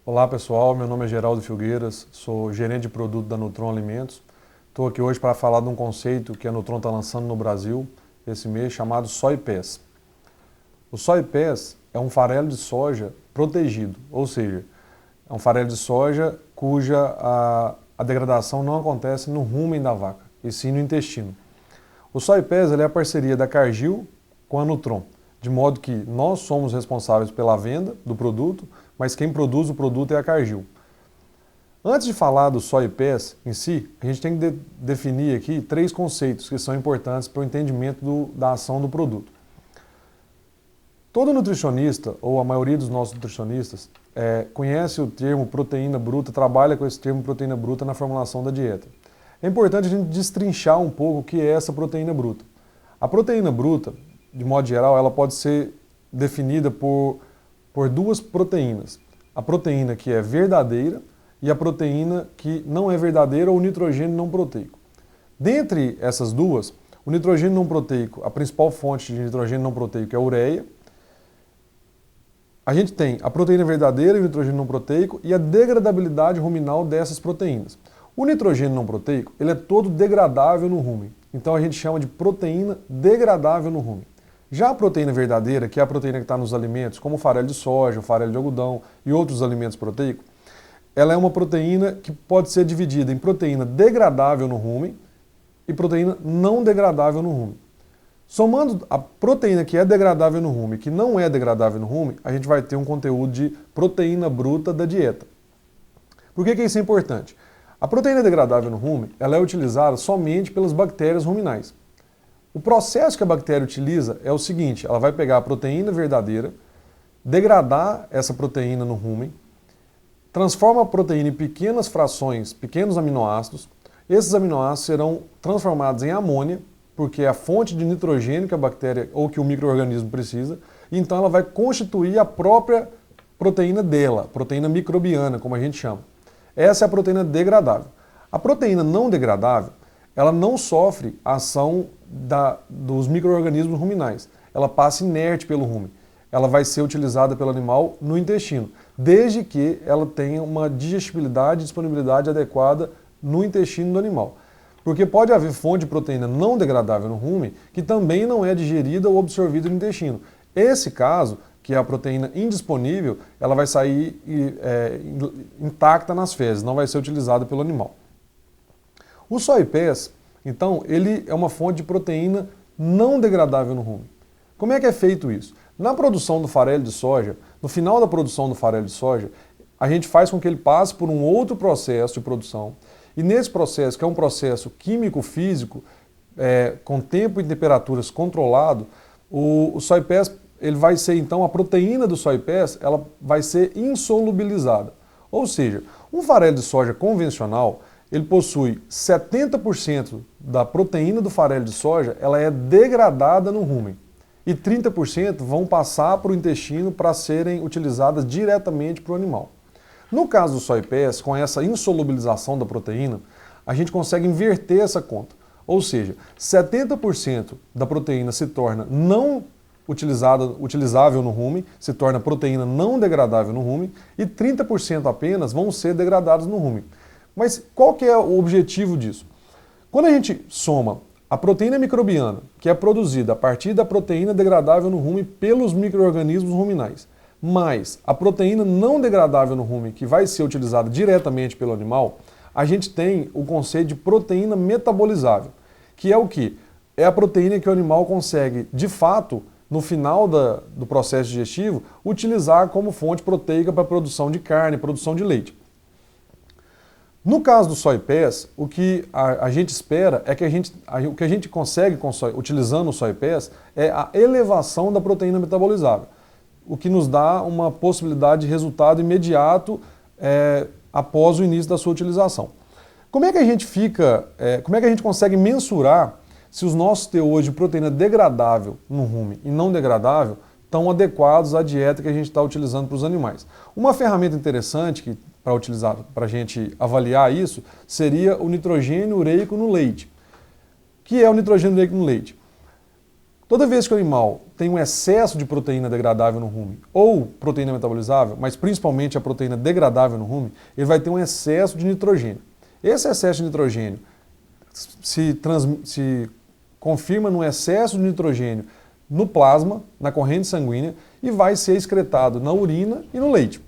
Olá pessoal, meu nome é Geraldo Filgueiras, sou gerente de produto da Nutron Alimentos. Estou aqui hoje para falar de um conceito que a Nutron está lançando no Brasil esse mês, chamado Soy Pass. O Soy Pass é um farelo de soja protegido, ou seja, é um farelo de soja cuja a degradação não acontece no rumen da vaca, e sim no intestino. O Soy Pass é a parceria da Cargill com a Nutron, de modo que nós somos responsáveis pela venda do produto, mas quem produz o produto é a Cargill. Antes de falar do Soy Pass em si, a gente tem que definir aqui 3 conceitos que são importantes para o entendimento da ação do produto. Todo nutricionista, ou a maioria dos nossos nutricionistas, conhece o termo proteína bruta, trabalha com esse termo proteína bruta na formulação da dieta. É importante a gente destrinchar um pouco o que é essa proteína bruta. A proteína bruta, de modo geral, ela pode ser definida por 2 proteínas. A proteína que é verdadeira e a proteína que não é verdadeira ou nitrogênio não proteico. Dentre essas duas, o nitrogênio não proteico, a principal fonte de nitrogênio não proteico é a ureia. A gente tem a proteína verdadeira e o nitrogênio não proteico e a degradabilidade ruminal dessas proteínas. O nitrogênio não proteico, ele é todo degradável no rumen. Então a gente chama de proteína degradável no rumen. Já a proteína verdadeira, que é a proteína que está nos alimentos, como o farelo de soja, o farelo de algodão e outros alimentos proteicos, ela é uma proteína que pode ser dividida em proteína degradável no rumen e proteína não degradável no rumen. Somando a proteína que é degradável no rumen e que não é degradável no rumen, a gente vai ter um conteúdo de proteína bruta da dieta. Por que isso é importante? A proteína degradável no rumen, ela é utilizada somente pelas bactérias ruminais. O processo que a bactéria utiliza é o seguinte: ela vai pegar a proteína verdadeira, degradar essa proteína no rumen, transforma a proteína em pequenas frações, pequenos aminoácidos. Esses aminoácidos serão transformados em amônia, porque é a fonte de nitrogênio que a bactéria ou que o micro-organismo precisa, e então ela vai constituir a própria proteína dela, proteína microbiana, como a gente chama. Essa é a proteína degradável. A proteína não degradável, ela não sofre a ação dos micro-organismos ruminais. Ela passa inerte pelo rumen. Ela vai ser utilizada pelo animal no intestino, desde que ela tenha uma digestibilidade e disponibilidade adequada no intestino do animal. Porque pode haver fonte de proteína não degradável no rumen que também não é digerida ou absorvida no intestino. Esse caso, que é a proteína indisponível, ela vai sair intacta nas fezes, não vai ser utilizada pelo animal. O Soy Pass, então, ele é uma fonte de proteína não degradável no rumen. Como é que é feito isso? Na produção do farelo de soja, no final da produção do farelo de soja, a gente faz com que ele passe por um outro processo de produção. E nesse processo, que é um processo químico-físico, com tempo e temperaturas controlado, o Soy Pass, ele vai ser então, a proteína do Soy Pass, ela vai ser insolubilizada. Ou seja, um farelo de soja convencional, ele possui 70% da proteína do farelo de soja, ela é degradada no rumen. E 30% vão passar para o intestino para serem utilizadas diretamente para o animal. No caso do Soy Pass, com essa insolubilização da proteína, a gente consegue inverter essa conta. Ou seja, 70% da proteína se torna não utilizável no rumen, se torna proteína não degradável no rumen, e 30% apenas vão ser degradados no rumen. Mas qual que é o objetivo disso? Quando a gente soma a proteína microbiana, que é produzida a partir da proteína degradável no rumen pelos micro-organismos ruminais, mais a proteína não degradável no rumen, que vai ser utilizada diretamente pelo animal, a gente tem o conceito de proteína metabolizável, que é o quê? É a proteína que o animal consegue, de fato, no final do processo digestivo, utilizar como fonte proteica para a produção de carne, produção de leite. No caso do Soy Pass, o que a gente espera é que o que a gente consegue utilizando o Soy Pass é a elevação da proteína metabolizável, o que nos dá uma possibilidade de resultado imediato após o início da sua utilização. Como é que a gente consegue mensurar se os nossos teores de proteína degradável no rumen e não degradável estão adequados à dieta que a gente está utilizando para os animais? Uma ferramenta interessante para a gente avaliar isso seria o nitrogênio ureico no leite. O que é o nitrogênio ureico no leite? Toda vez que o animal tem um excesso de proteína degradável no rumen ou proteína metabolizável, mas principalmente a proteína degradável no rumen, ele vai ter um excesso de nitrogênio. Esse excesso de nitrogênio se confirma no excesso de nitrogênio no plasma, na corrente sanguínea, e vai ser excretado na urina e no leite.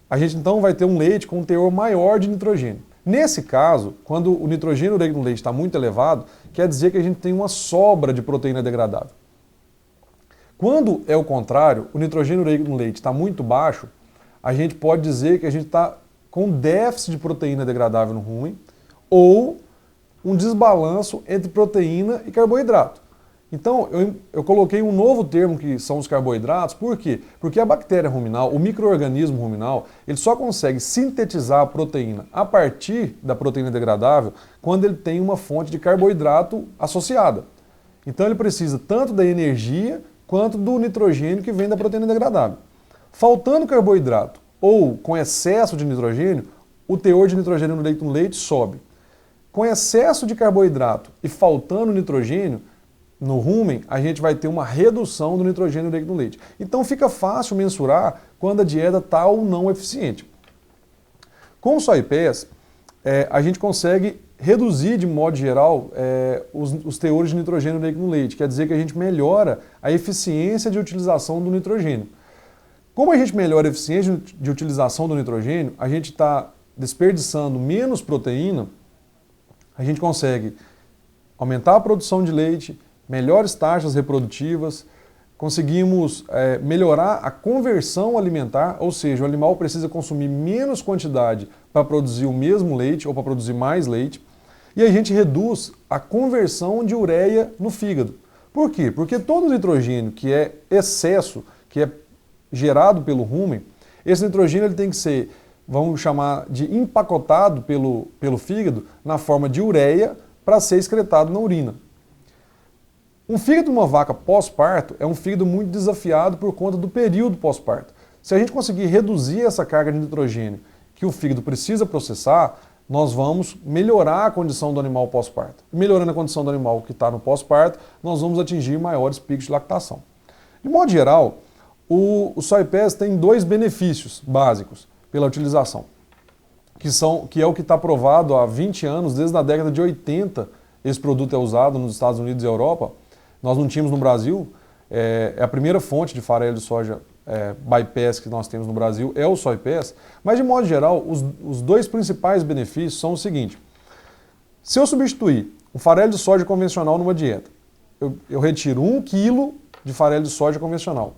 A gente então vai ter um leite com um teor maior de nitrogênio. Nesse caso, quando o nitrogênio no leite está muito elevado, quer dizer que a gente tem uma sobra de proteína degradável. Quando é o contrário, o nitrogênio no leite está muito baixo, a gente pode dizer que a gente está com déficit de proteína degradável no rumen ou um desbalanço entre proteína e carboidrato. Então, eu coloquei um novo termo que são os carboidratos, por quê? Porque a bactéria ruminal, o micro-organismo ruminal, ele só consegue sintetizar a proteína a partir da proteína degradável quando ele tem uma fonte de carboidrato associada. Então ele precisa tanto da energia quanto do nitrogênio que vem da proteína degradável. Faltando carboidrato ou com excesso de nitrogênio, o teor de nitrogênio no leite sobe. Com excesso de carboidrato e faltando nitrogênio, no rumen, a gente vai ter uma redução do nitrogênio no leite. Então fica fácil mensurar quando a dieta está ou não eficiente. Com o SoyPass, a gente consegue reduzir, de modo geral, os teores de nitrogênio no leite. Quer dizer que a gente melhora a eficiência de utilização do nitrogênio. Como a gente melhora a eficiência de utilização do nitrogênio, a gente está desperdiçando menos proteína, a gente consegue aumentar a produção de leite, melhores taxas reprodutivas, conseguimos melhorar a conversão alimentar, ou seja, o animal precisa consumir menos quantidade para produzir o mesmo leite ou para produzir mais leite, e a gente reduz a conversão de ureia no fígado. Por quê? Porque todo o nitrogênio que é excesso, que é gerado pelo rumen, esse nitrogênio ele tem que ser, vamos chamar de empacotado pelo fígado na forma de ureia para ser excretado na urina. Um fígado de uma vaca pós-parto é um fígado muito desafiado por conta do período pós-parto. Se a gente conseguir reduzir essa carga de nitrogênio que o fígado precisa processar, nós vamos melhorar a condição do animal pós-parto. Melhorando a condição do animal que está no pós-parto, nós vamos atingir maiores picos de lactação. De modo geral, o SoyPass tem dois benefícios básicos pela utilização, que é o que está provado há 20 anos, desde a década de 80, esse produto é usado nos Estados Unidos e Europa. Nós não tínhamos no Brasil, é a primeira fonte de farelo de soja bypass que nós temos no Brasil é o SoyPass, mas de modo geral, os dois principais benefícios são o seguinte: se eu substituir o farelo de soja convencional numa dieta, eu retiro 1 kg de farelo de soja convencional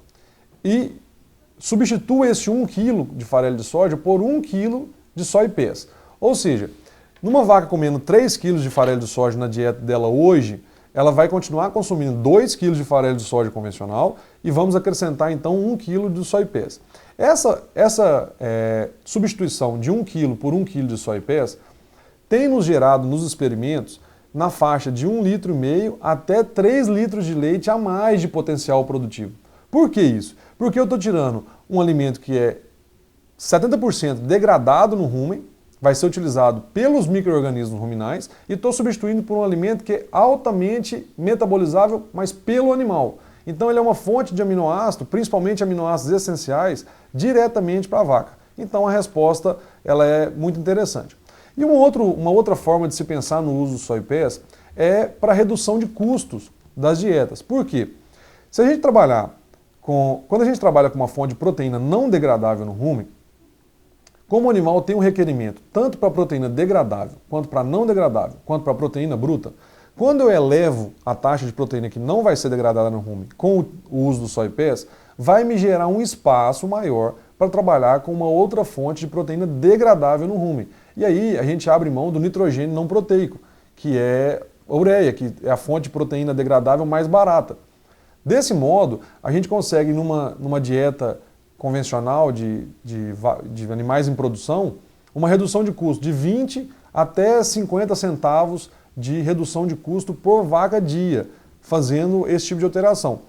e substituo esse 1 kg de farelo de soja por 1 kg de SoyPass. Ou seja, numa vaca comendo 3 kg de farelo de soja na dieta dela hoje, ela vai continuar consumindo 2 kg de farelo de soja convencional e vamos acrescentar então 1 kg de SoyPass. Essa substituição de 1 kg por 1 kg de SoyPass tem nos gerado nos experimentos na faixa de 1,5 litro até 3 litros de leite a mais de potencial produtivo. Por que isso? Porque eu estou tirando um alimento que é 70% degradado no rumen, vai ser utilizado pelos micro-organismos ruminais e estou substituindo por um alimento que é altamente metabolizável, mas pelo animal. Então ele é uma fonte de aminoácido, principalmente aminoácidos essenciais, diretamente para a vaca. Então a resposta ela é muito interessante. E uma outra forma de se pensar no uso do SoyPass é para redução de custos das dietas. Por quê? Se a gente quando a gente trabalha com uma fonte de proteína não degradável no rumen, como o animal tem um requerimento tanto para proteína degradável, quanto para não degradável, quanto para proteína bruta, quando eu elevo a taxa de proteína que não vai ser degradada no rumen com o uso do SoyPass, vai me gerar um espaço maior para trabalhar com uma outra fonte de proteína degradável no rumen. E aí a gente abre mão do nitrogênio não proteico, que é a ureia, que é a fonte de proteína degradável mais barata. Desse modo, a gente consegue numa dieta convencional de animais em produção, uma redução de custo de 20 até 50 centavos de redução de custo por vaca dia, fazendo esse tipo de alteração.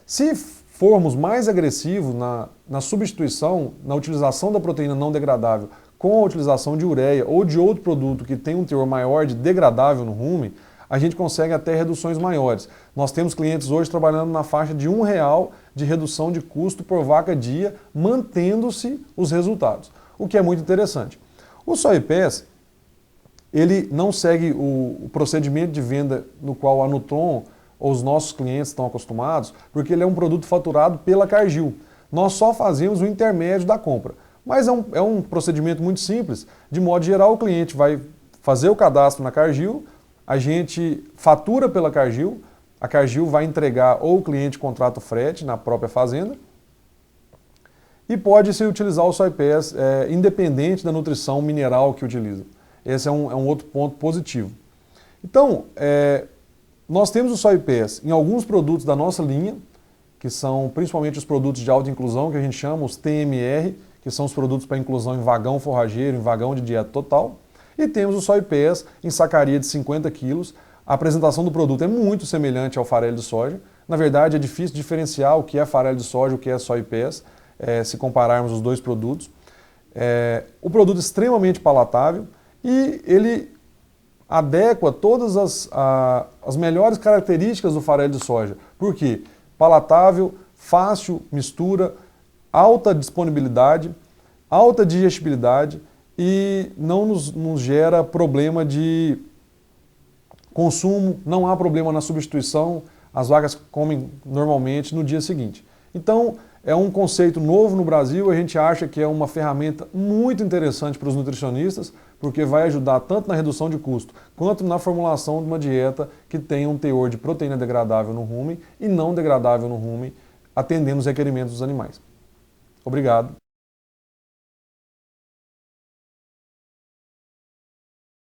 Se formos mais agressivos na substituição, na utilização da proteína não degradável com a utilização de ureia ou de outro produto que tem um teor maior de degradável no rumen, a gente consegue até reduções maiores. Nós temos clientes hoje trabalhando na faixa de R$1 de redução de custo por vaca dia, mantendo-se os resultados, o que é muito interessante. O Soy Pass, ele não segue o procedimento de venda no qual a Nutron ou os nossos clientes estão acostumados, porque ele é um produto faturado pela Cargill. Nós só fazemos o intermédio da compra. Mas é um procedimento muito simples. De modo geral, o cliente vai fazer o cadastro na Cargill, a gente fatura pela Cargill, a Cargill vai entregar ou o cliente contrata o frete na própria fazenda e pode-se utilizar o Soy Pass independente da nutrição mineral que utiliza. Esse é um outro ponto positivo. Então, nós temos o Soy Pass em alguns produtos da nossa linha, que são principalmente os produtos de alta inclusão, que a gente chama os TMR, que são os produtos para inclusão em vagão forrageiro, em vagão de dieta total. E temos o Soy Pass em sacaria de 50 quilos. A apresentação do produto é muito semelhante ao farelo de soja. Na verdade, é difícil diferenciar o que é farelo de soja e o que é Soy Pass, se compararmos os dois produtos. O produto é extremamente palatável e ele adequa todas as melhores características do farelo de soja. Por quê? Palatável, fácil mistura, alta disponibilidade, alta digestibilidade e não nos gera problema de consumo, não há problema na substituição, as vacas comem normalmente no dia seguinte. Então, é um conceito novo no Brasil, a gente acha que é uma ferramenta muito interessante para os nutricionistas, porque vai ajudar tanto na redução de custo, quanto na formulação de uma dieta que tenha um teor de proteína degradável no rumen e não degradável no rumen, atendendo os requerimentos dos animais. Obrigado.